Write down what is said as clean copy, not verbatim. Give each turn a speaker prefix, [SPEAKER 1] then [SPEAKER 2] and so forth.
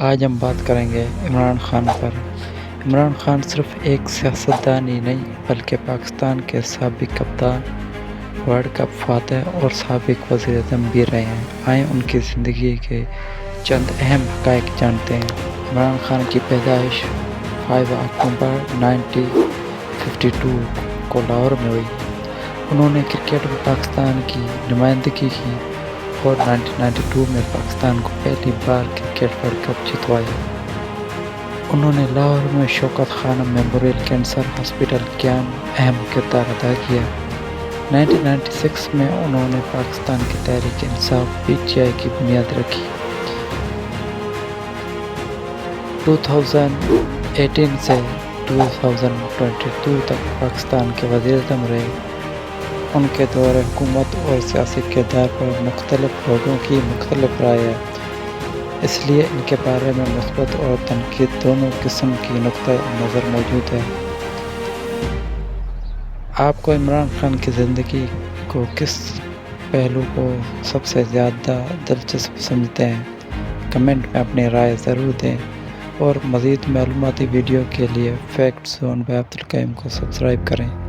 [SPEAKER 1] آج ہم بات کریں گے عمران خان پر۔ عمران خان صرف ایک سیاستدان ہی نہیں بلکہ پاکستان کے سابق کپتان، ورلڈ کپ فاتح اور سابق وزیر اعظم بھی رہے ہیں۔ آئیں ان کی زندگی کے چند اہم حقائق جانتے ہیں۔ عمران خان کی پیدائش 5 اکتوبر 1952 کو لاہور میں ہوئی۔ انہوں نے کرکٹ میں پاکستان کی نمائندگی کی اور 1992 میں پاکستان کو پہلی بار کرکٹ ورلڈ کپ جتوایا۔ انہوں نے لاہور میں شوکت خانم میموریل کینسر ہاسپٹل قیام اہم کردار ادا کیا۔ 1996 میں انہوں نے پاکستان کی تحریک انصاف (PTI) کی بنیاد رکھی۔ 2018 سے 2022 تک پاکستان کے وزیر اعظم رہے۔ ان کے دور حکومت اور سیاسی کردار پر مختلف لوگوں کی مختلف رائے ہے، اس لیے ان کے بارے میں مثبت اور تنقید دونوں قسم کی نقطۂ نظر موجود ہے۔ آپ کو عمران خان کی زندگی کو کس پہلو کو سب سے زیادہ دلچسپ سمجھتے ہیں؟ کمنٹ میں اپنی رائے ضرور دیں اور مزید معلوماتی ویڈیو کے لیے فیکٹ زون بائی عبدالقیوم کو سبسکرائب کریں۔